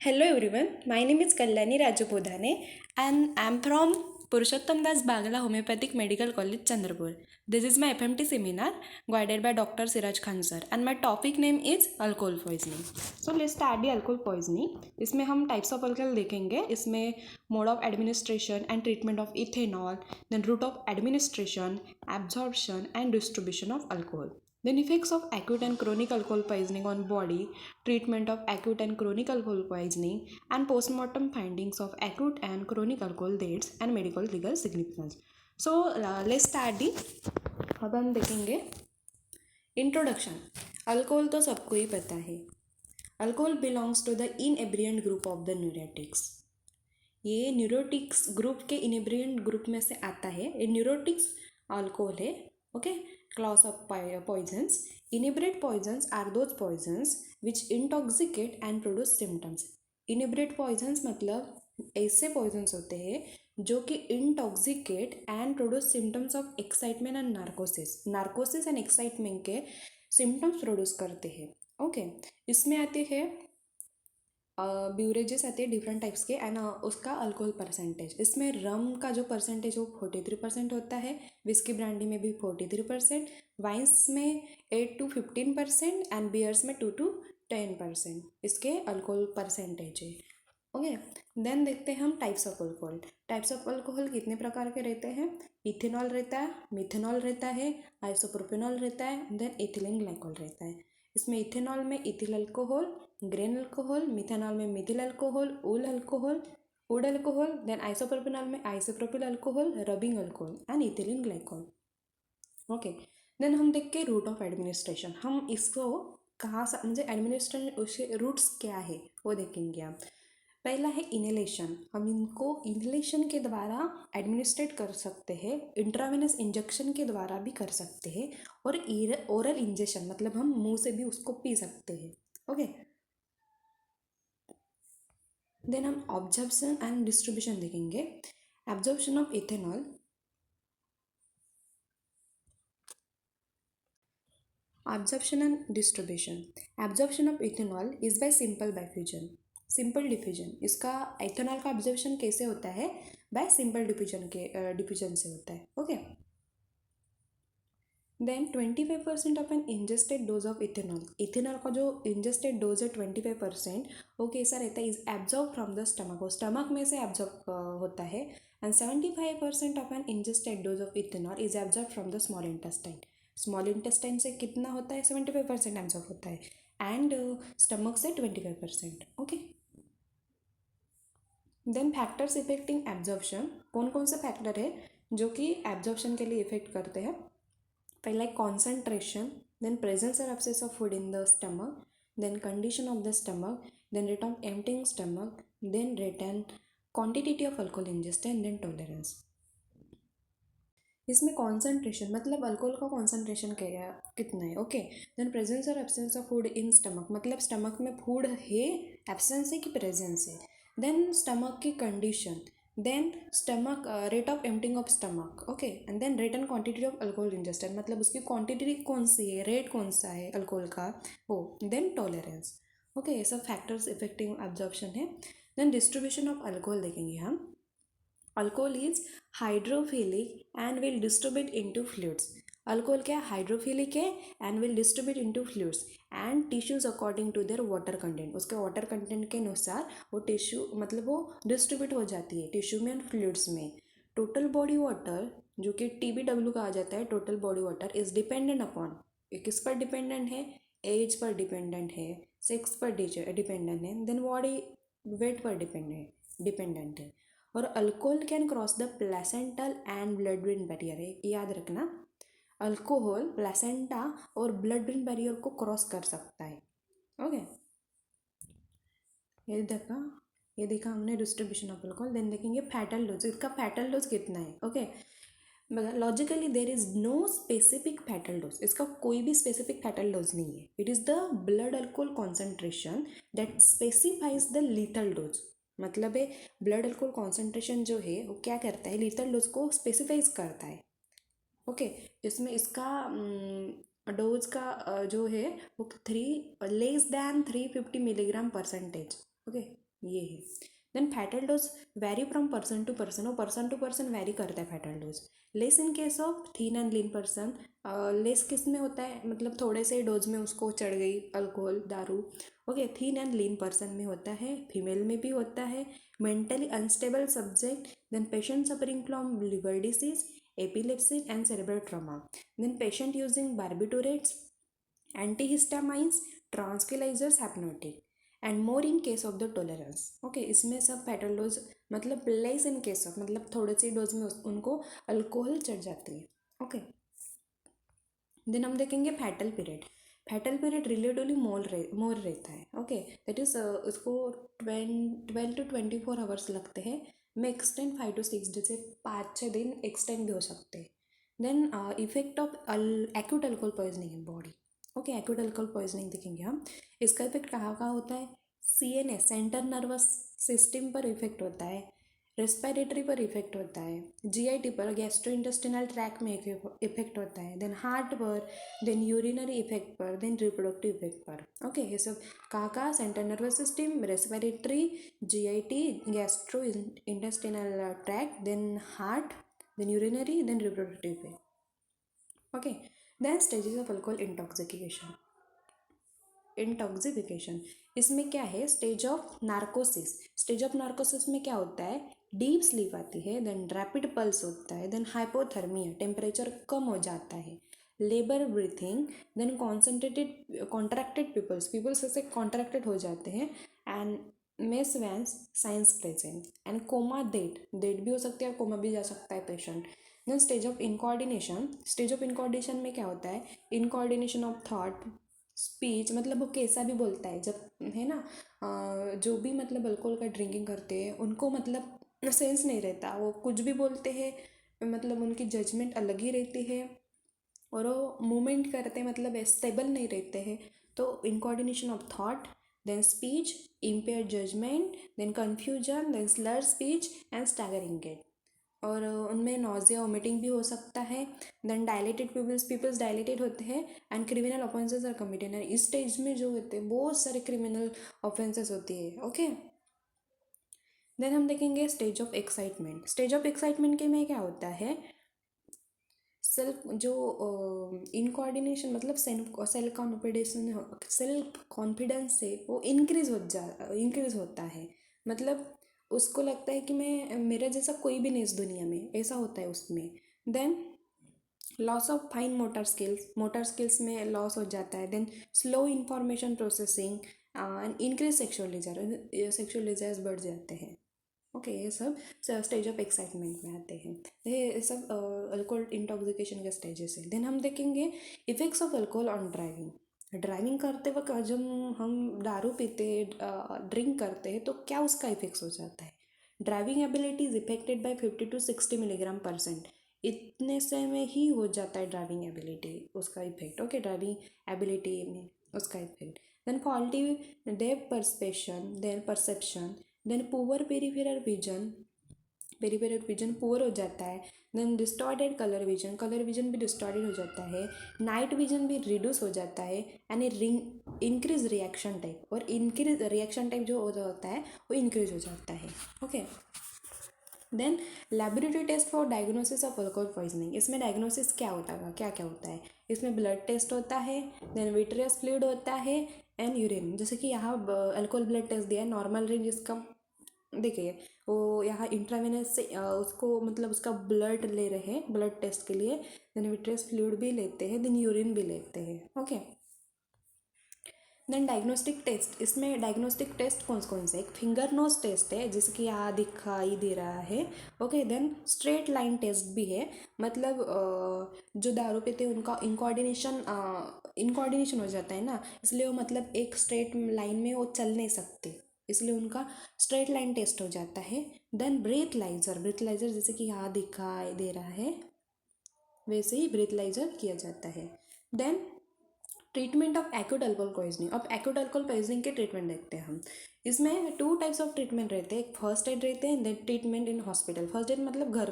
Hello everyone, my name is Kalyani Rajapodhane and I am from Purushottam Das Bagala Homeopathic Medical College, Chandrapur. This is my FMT seminar guided by Dr. Siraj Khan sir and my topic name is alcohol poisoning. So let's start the alcohol poisoning. इसमें हम types of alcohol देखेंगे. इसमें mode of administration and treatment of ethanol, then route of administration, absorption and distribution of alcohol. Then effects of acute and chronic alcohol poisoning on body, treatment of acute and chronic alcohol poisoning, and postmortem findings of acute and chronic alcohol deaths and medical legal significance. So let's start the अब हम देखेंगे introduction. Alcohol तो सबको ही पता है. Alcohol belongs to the inebriant group of the neurotics. ये neurotics group के इनएब्रियंट ग्रुप में से आता है. ये न्यूरोटिक्स अल्कोहल है. Okay, class of poisons. Inebriate poisons are those poisons which intoxicate and produce symptoms. Inebriate poisons मतलब ऐसे पॉइजन्स होते हैं जो कि intoxicate and produce symptoms of excitement and narcosis and excitement के सिम्टम्स प्रोड्यूस करते हैं. ओके, इसमें आते हैं ब्यूरेजेस आते हैं डिफरेंट टाइप्स के एंड उसका अल्कोहल परसेंटेज. इसमें रम का जो परसेंटेज वो 43% होता है. विस्की ब्रांडी में भी 43%, वाइन्स में 8 to 15% एंड बियर्स में 2 to 10% इसके अल्कोहल परसेंटेज है. ओके, देन देखते हैं हम types of alcohol. Types of alcohol कितने प्रकार के रहते हैं. इथेनॉल रहता है, मिथेनॉल रहता है, आइसोप्रोपेनॉल रहता है, देन इथिलीन ग्लाइकोल रहता है. इसमें इथेनॉल में ethyl alcohol, grain alcohol, methanol में methyl alcohol, wood alcohol, then isopropanol में isopropyl alcohol, rubbing alcohol and ethylene glycol. Okay, then हम देख के रूट ऑफ एडमिनिस्ट्रेशन. हम इसको कहाँ से म्हणजे एडमिनिस्ट्रेशन उसके रूट्स क्या है वो देखेंगे आप. पहला है इनहेलेशन. हम इनको इनहेलेशन के द्वारा एडमिनिस्ट्रेट कर सकते हैं, इंट्रावेनस इंजेक्शन के द्वारा भी कर सकते हैं, और ओरल इंजेक्शन मतलब हम मुंह से भी उसको पी सकते हैं. ओके, देन हम ऑब्जर्प्शन एंड डिस्ट्रीब्यूशन देखेंगे. Absorption of ethanol. Absorption and distribution. Absorption of ethanol is by simple diffusion. Simple diffusion. इसका इथेनॉल का एब्जॉर्प्शन कैसे होता है. बाय सिंपल डिफ्यूजन से होता है. Okay, then 25% of an ingested dose of ethanol. Ethanol का जो इंजेस्टेड डोज है 25% वो कैसा रहता है. Is absorb from the stomach. वो स्टमक में से एब्जॉर्ब होता है. And 75% of an ingested dose of ethanol is absorb from the small intestine. Small intestine से कितना होता है. 75% एब्जॉर्ब होता है एंड स्टमक से 25%. Okay, then factors affecting absorption. कौन कौन से फैक्टर है जो कि एब्जॉर्प्शन के लिए इफेक्ट करते हैं. पहला है कॉन्सेंट्रेशन, देन प्रेजेंस और absence of food in the stomach, then condition of the stomach, then rate of emptying stomach, then rate and quantity of alcohol ingested, then tolerance. इसमें कॉन्सेंट्रेशन मतलब alcohol का concentration कितना है. Okay, then presence और absence of food in stomach मतलब stomach में food है, absence है कि प्रेजेंस है. देन स्टमक की condition, then stomach rate of emptying of stomach. Okay, and then rate and quantity of alcohol ingested मतलब उसकी क्वांटिटी कौन सी है, रेट कौन सा है अल्कोहल का वो. Then tolerance. ओके, ये सब फैक्टर्स इफेक्टिंग एब्जॉर्प्शन है. देन डिस्ट्रीब्यूशन ऑफ अल्कोहल देखेंगे हम. Alcohol is hydrophilic and will distribute into fluids. Alcohol क्या हाइड्रोफिलिक है and will distribute into fluids and tissues according to their water content. उसके water content के अनुसार वो tissue मतलब वो डिस्ट्रीब्यूट हो जाती है टिश्यू में एंड फ्लूइड्स में. टोटल बॉडी वाटर जो कि TBW कहा जाता है, total body water is dependent upon. किस पर डिपेंडेंट है. एज पर डिपेंडेंट है, सेक्स पर डिपेंडेंट है, देन बॉडी वेट पर डिपेंडेंट है. और alcohol can cross the placental and blood brain barrier है. याद रखना, अल्कोहल प्लेसेंटा और ब्लड ब्रेन बैरियर को क्रॉस कर सकता है. ओके, ये देखा हमने डिस्ट्रीब्यूशन ऑफ अल्कोहल. देन देखेंगे फैटल डोज. इसका फैटल डोज कितना है. Okay, logically there is no specific fatal dose. इसका कोई भी स्पेसिफिक फैटल डोज नहीं है. It is the blood alcohol concentration that specifies the lethal dose. मतलब है ब्लड अल्कोहल कॉन्सेंट्रेशन जो है वो क्या करता है, लीथल डोज को स्पेसिफाइज करता है. ओके, इसमें इसका डोज का जो है वो 3 less than 350 milligram percentage. Okay, ये है। Then fatal dose vary from person to person, वो पर्सन टू पर्सन वेरी करता है fatal dose. Less in case of thin and lean person, less किस में होता है, मतलब थोड़े से डोज में उसको चढ़ गई अल्कोहल दारू। Okay, thin and lean person में होता है, फीमेल में भी होता है। Mentally unstable subject, then patient suffering from liver disease, epilepsy and cerebral trauma, then patient using barbiturates, antihistamines, tranquillizers, hypnotic and more in case of the tolerance. Okay, इसमें सब fatal dose मतलब less in case of, मतलब थोड़े सी dose में उनको alcohol चढ़ जाती है। ओके, देन हम देखेंगे fatal period. Fatal period relatively मोर रहता है। ओके, दैट इज उसको 12 to 24 आवर्स लगते हैं। में एक्सटेंड 5 to 6 डेज से 5-6 दिन एक्सटेंड भी हो सकते हैं। Then effect of acute alcohol poisoning in body. Okay, acute alcohol poisoning देखेंगे हम। इसका इफेक्ट कहाँ कहाँ होता है? CNS सेंट्रल नर्वस सिस्टम पर इफेक्ट होता है, रेस्पिरेटरी पर इफेक्ट होता है, GIT पर गैस्ट्रो इंटेस्टिनल ट्रैक में इफेक्ट होता है, देन हार्ट पर, देन यूरिनरी इफेक्ट पर, देन रिप्रोडक्टिव इफेक्ट पर। ओके, ये सब कहाँ कहाँ? Central nervous system, respiratory, GIT, gastro intestinal track, then heart, then urinary, then reproductive effect. Okay, then stages of alcohol intoxification. इसमें क्या है? Stage of narcosis. Stage of narcosis में क्या होता है? डीप स्लीप आती है, देन रैपिड पल्स होता है, देन हाइपोथर्मिया, टेम्परेचर कम हो जाता है, labour breathing, then concentrated contracted peoples ऐसे कॉन्ट्रैक्टेड हो जाते हैं, and mess vans science present, and coma death भी हो सकती है, कोमा भी जा सकता है patient. Then stage of incoordination. Stage of incoordination में क्या होता है? इनकोऑर्डिनेशन ऑफ थॉट, स्पीच, मतलब वो कैसा भी बोलता है जब, है ना, जो भी मतलब अल्कोहल का ड्रिंकिंग करते हैं उनको मतलब सेंस नहीं रहता, वो कुछ भी बोलते हैं, मतलब उनकी जजमेंट अलग ही रहती है, और वो मूवमेंट करते हैं मतलब स्टेबल नहीं रहते हैं। तो incoordination of thought, then speech, impaired judgement, then confusion, then slur speech and staggering gait, और उनमें नॉजिया वोमिटिंग भी हो सकता है। देन डायलेटेड पीपल्स डायलेटेड होते हैं, and criminal offences are committed. इस स्टेज में जो होते हैं बहुत सारे क्रिमिनल ऑफेंसेस होती है। ओके, देन हम देखेंगे stage of excitement. Stage of excitement के में क्या होता है? सेल्फ जो इनकोऑर्डिनेशन मतलब सेल्फ कॉन्फिडेंस से वो इंक्रीज होता है, मतलब उसको लगता है कि मैं मेरे जैसा कोई भी नहीं इस दुनिया में, ऐसा होता है उसमें। Then loss of fine motor skills में लॉस हो जाता है। Then slow information processing and increase sexual desires बढ़ जाते हैं। ओके, ये सब स्टेज ऑफ एक्साइटमेंट में आते हैं। ये सब अल्कोहल इंटॉक्सिकेशन के स्टेजेस है। देन हम देखेंगे effects of alcohol on driving. Driving करते वक्त जब हम दारू पीते, ड्रिंक करते हैं, तो क्या उसका इफेक्ट्स हो जाता है? Driving ability is affected by 50 to 60 mg/% इतने से में ही हो जाता है ड्राइविंग एबिलिटी उसका इफेक्ट। ओके, ड्राइविंग एबिलिटी में उसका effect. Then faulty their perception, then peripheral vision poor हो जाता है। देन डिस्टॉर्टेड कलर विजन भी डिस्टॉर्टेड हो जाता है। नाइट विजन भी रिड्यूस हो जाता है, एंड इंक्रीज रिएक्शन टाइप, और इंक्रीज रिएक्शन टाइप जो होता है वो इंक्रीज हो जाता है। Okay, then laboratory test for diagnosis of alcohol poisoning. इसमें डायग्नोसिस क्या होता है, क्या क्या होता है? इसमें ब्लड टेस्ट होता है, देन विट्रियस फ्लूइड होता है, एंड यूरिन। जैसे कि यहाँ अल्कोहल ब्लड टेस्ट दिया है, नॉर्मल रेंज इसका देखिए, वो यहाँ इंट्रावेनस से उसको मतलब उसका ब्लड ले रहे हैं ब्लड टेस्ट के लिए, देन विट्रियस फ्लूइड भी लेते हैं, देन यूरिन भी लेते हैं। Okay, then diagnostic test. इसमें डायग्नोस्टिक टेस्ट कौन कौन से? एक फिंगर नोज टेस्ट है जिससे कि यहाँ दिखाई दे रहा है। Okay, then straight line test भी है, मतलब जो दारू पीते हैं उनका इनकोऑर्डिनेशन हो जाता है ना, इसलिए वो मतलब एक स्ट्रेट लाइन में वो चल नहीं सकते, इसलिए उनका स्ट्रेट लाइन टेस्ट हो जाता है। देन ब्रीथलाइजर जैसे कि यहाँ दिखाई दे रहा है वैसे ही ब्रीथलाइजर किया जाता है। Then treatment of acute alcohol poisoning. अब एक्यूट अल्कोहल पॉइजनिंग के ट्रीटमेंट देखते हैं हम। इसमें 2 टाइप्स ऑफ ट्रीटमेंट रहते हैं, एक फर्स्ट एड रहते हैं, then treatment in hospital. First aid मतलब घर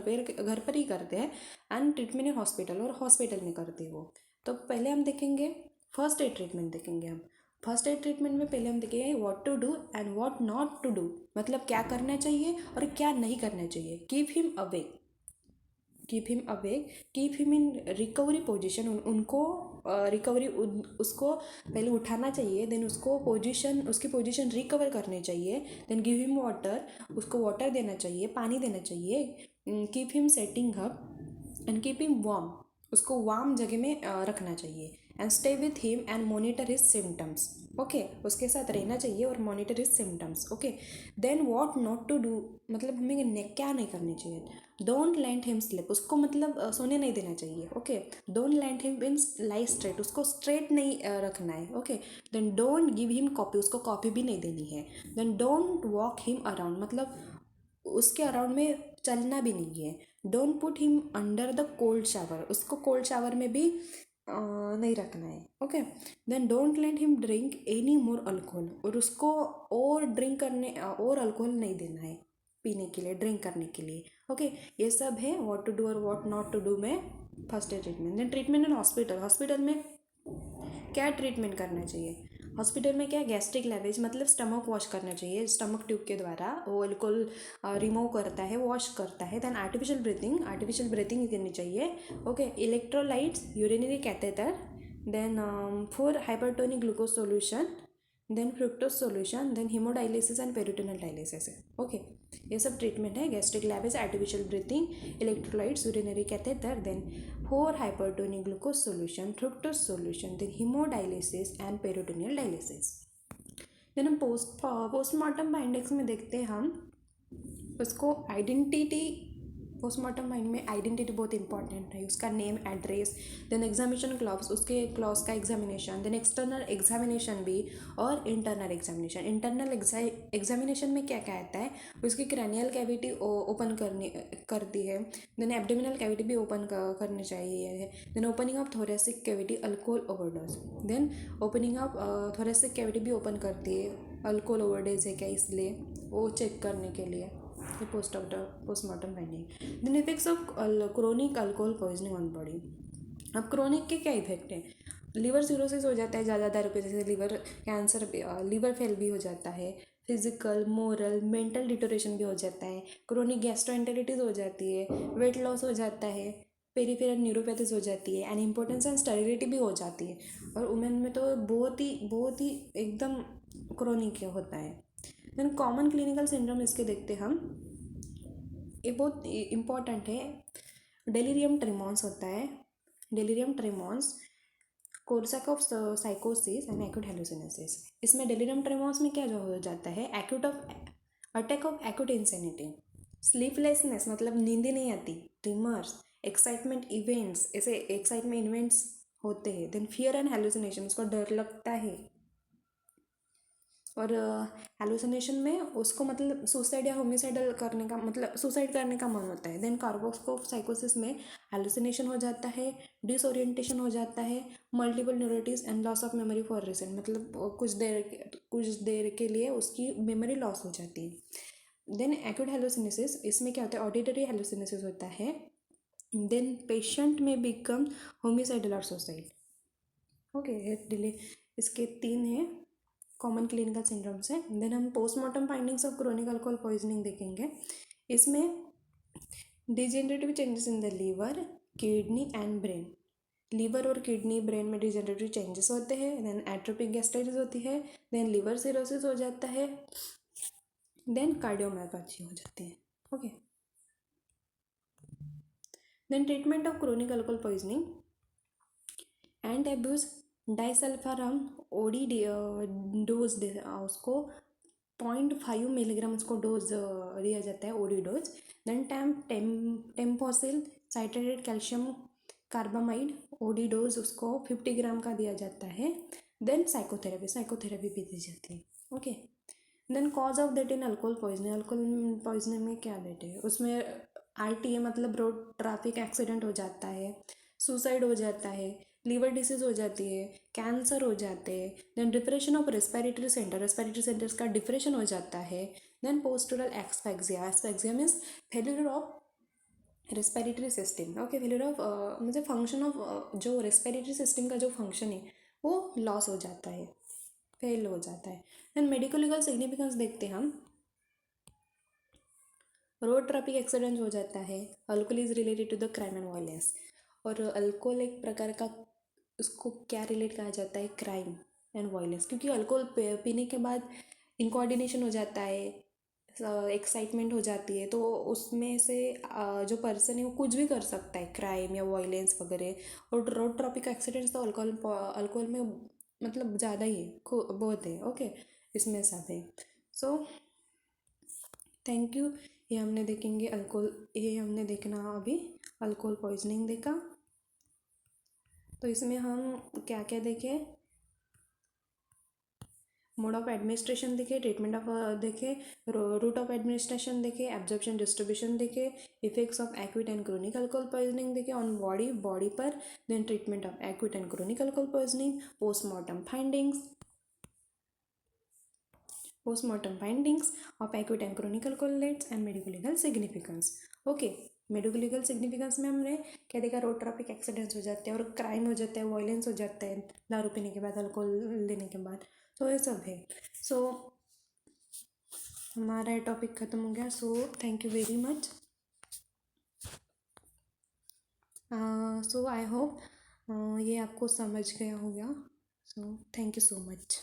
पर ही करते हैं, एंड ट्रीटमेंट इन हॉस्पिटल और हॉस्पिटल में करते हैं वो। तो पहले हम देखेंगे फर्स्ट एड ट्रीटमेंट देखेंगे हम। फर्स्ट एड ट्रीटमेंट में पहले हम देखेंगे what to do and what not to do, मतलब क्या करना चाहिए और क्या नहीं करना चाहिए. Keep him awake, keep him awake, keep him in recovery position. उनको रिकवरी उसको पहले उठाना चाहिए, देन उसको पोजीशन, उसकी पोजीशन रिकवर करनी चाहिए. देन गिव हिम वाटर, उसको वाटर देना चाहिए, पानी देना चाहिए. Keep him setting up and keep him warm, उसको वार्म जगह में रखना चाहिए. And stay with him and monitor his symptoms. Okay, उसके साथ रहना चाहिए और monitor his symptoms. Okay, then what not to do, मतलब हमें क्या नहीं करनी चाहिए. डोंट लेट हिम स्लिप, उसको मतलब सोने नहीं देना चाहिए. Okay, don't let him means lie straight, उसको स्ट्रेट नहीं रखना है. Okay, then don't give him coffee, उसको कॉपी भी नहीं देनी है. Then don't walk him around, मतलब उसके अराउंड में चलना भी नहीं है. Don't put him under the cold shower, उसको कोल्ड शावर में भी नहीं रखना है. Okay, then don't let him drink any more alcohol, और उसको और ड्रिंक करने और अल्कोहल नहीं देना है पीने के लिए, ड्रिंक करने के लिए. ओके, ये सब है व्हाट टू डू और व्हाट नॉट टू डू में first aid treatment. Then treatment in hospital, hospital में क्या ट्रीटमेंट करना चाहिए. हॉस्पिटल में क्या, गैस्ट्रिक लैवेज मतलब स्टमक वॉश करना चाहिए, स्टमक ट्यूब के द्वारा वो अल्कोहल रिमूव करता है, वॉश करता है. Then artificial breathing, artificial breathing करनी चाहिए. Okay, electrolytes, urinary catheter, then for hypertonic glucose solution, then fructose solution, then haemodialysis and peritoneal dialysis. Okay, ये सब ट्रीटमेंट है. Gastric lavage, artificial breathing, electrolytes, urinary catheter, then for hypertonic glucose solution, fructose solution, then haemodialysis and peritoneal dialysis. Then हम postmortem बाइंडेक्स में देखते हैं हम उसको आइडेंटिटी. पोस्टमार्टम माइंड में आइडेंटिटी बहुत इंपॉर्टेंट है, उसका name, address, then examination clothes, उसके क्लॉज का एग्जामिनेशन, देन एक्सटर्नल एग्जामिनेशन भी और इंटरनल एग्जामिनेशन. इंटरनल एग्जामिनेशन में क्या क्या आता है, उसकी क्रैनियल कैविटी ओपन करती है. देन एब्डोमिनल कैविटी भी ओपन करनी चाहिए. Then opening of thoracic cavity, alcohol overdose. Then opening of thoracic cavity भी ओपन करती है, अल्कोहल ओवरडोज है क्या, इसलिए वो चेक करने के लिए. Postmortem finding. Then effects of chronic alcohol poisoning on body. अब क्रोनिक के क्या इफेक्ट है, लीवर सिरोसिस हो जाता है ज़्यादा दारू पे, जैसे लीवर कैंसर, लीवर फेल भी हो जाता है. फिजिकल, मोरल, मेंटल डिटोरेशन भी हो जाता है. क्रोनिक गैस्ट्रोएंटेरिटिस हो जाती है. वेट लॉस हो जाता है. पेरिफेरल न्यूरोपैथीज हो जाती है. एंड इम्पोर्टेंस एंड स्टेरिलिटी भी हो जाती है. और वुमेन में तो बहुत ही एकदम क्रोनिक होता है. देन कॉमन क्लिनिकल सिंड्रोम इसके देखते हम, ये बहुत इम्पॉर्टेंट है. डेलीरियम ट्रेमॉन्स होता है, डेलीरियम ट्रेमॉन्स, कोर्साकॉफ साइकोसिस एंड एक्यूट हेलुसिनेसिस. इसमें डेलीरियम ट्रेमॉन्स में क्या जो हो जाता है, attack of acute insanity, sleeplessness मतलब नींद ही नहीं आती, ट्रिमर्स, एक्साइटमेंट इवेंट्स, ऐसे एक्साइटमेंट इवेंट्स होते हैं. देन फियर एंड हेलुसिनेशन, उसको डर लगता है. और हेलुसिनेशन में उसको मतलब सुसाइड या होमिसाइडल करने का, मतलब सुसाइड करने का मन होता है. देन कार्बोस्कोप साइकोसिस में हेलुसिनेशन हो जाता है, डिसओरिएंटेशन हो जाता है, multiple neuritis and loss of memory for recent, मतलब कुछ देर के लिए उसकी मेमोरी लॉस हो जाती है. देन एक्यूट हेलुसिनेसिस, इसमें क्या होता है, ऑडिटरी हेलुसिनेसिस होता है. देन पेशेंट में बिकम होमिसाइडल और सुसाइड. ओके, डिले, इसके 3 हैं कॉमन क्लिनिकल सिंड्रोम्स है. देन हम postmortem findings of chronic alcohol poisoning देखेंगे. इसमें degenerative changes in the liver, kidney and brain. Liver और किडनी, ब्रेन में डिजेनरेटिव चेंजेस होते हैं. देन एट्रोपिक गैस्ट्राइटिस होती है. देन लीवर सिरोसिस हो जाता है. देन कार्डियोमायोपैथी हो जाती है. Okay, then treatment of chronic alcohol poisoning and abuse disulfiram OD dose उसको 0.5 मिलीग्राम उसको डोज दिया जाता है, OD dose. Then Temposil citrated calcium carbamide, OD dose उसको 50 ग्राम का दिया जाता है. देन साइकोथेरेपी भी दी जाती है. Okay, then cause of death in alcohol poisoning में क्या डेट है, उसमें RTA मतलब रोड ट्रैफिक एक्सीडेंट हो जाता है, सुसाइड हो जाता है, लीवर डिसीज हो जाती है, कैंसर हो जाते हैं. Then depression of respiratory centres का डिप्रेशन हो जाता है. Then postural asphyxia means failure of respiratory system. Okay, failure of मतलब फंक्शन ऑफ जो रेस्पिरेटरी सिस्टम का जो फंक्शन है वो लॉस हो जाता है. फेल हो जाता है। देन मेडिको लीगल सिग्निफिकेंस देखते हैं हम। रोड ट्रैफिक एक्सीडेंट हो जाता है, alcohol is related to the crime and violence. और अल्कोहल एक प्रकार का, उसको क्या रिलेट कहा जाता है, क्राइम एंड वायलेंस, क्योंकि अल्कोहल पीने के बाद इनकोऑर्डिनेशन हो जाता है, एक्साइटमेंट हो जाती है, तो उसमें से जो पर्सन है वो कुछ भी कर सकता है, क्राइम या वायलेंस वगैरह। और रोड ट्रैफिक एक्सीडेंट्स तो अल्कोहल में मतलब ज़्यादा ही है, बहुत है। ओके, इसमें सब है। So thank you. ये हमने देखेंगे अल्कोहल, ये हमने देखना अभी अल्कोहल पॉइजनिंग देखा। तो इसमें हम क्या क्या देखे, मोड ऑफ एडमिनिस्ट्रेशन देखे, ट्रीटमेंट ऑफ देखे, रूट ऑफ एडमिनिस्ट्रेशन देखे, एब्जॉर्प्शन डिस्ट्रीब्यूशन देखे, effects of acute and chronic alcohol poisoning देखे ऑन बॉडी पर, then treatment of acute and chronic alcohol poisoning, postmortem findings of acute and chronic alcohol deaths and medico legal significance. Okay, medico legal significance में हमने क्या देखा, road traffic accidents हो जाते हैं और क्राइम हो जाता है, वायलेंस हो जाता है दारू पीने के बाद, अल्कोहल लेने के बाद, तो ये सब है। सो हमारा ये टॉपिक ख़त्म हो गया। So thank you very much. So I hope ये आपको समझ गया होगा। So thank you so much.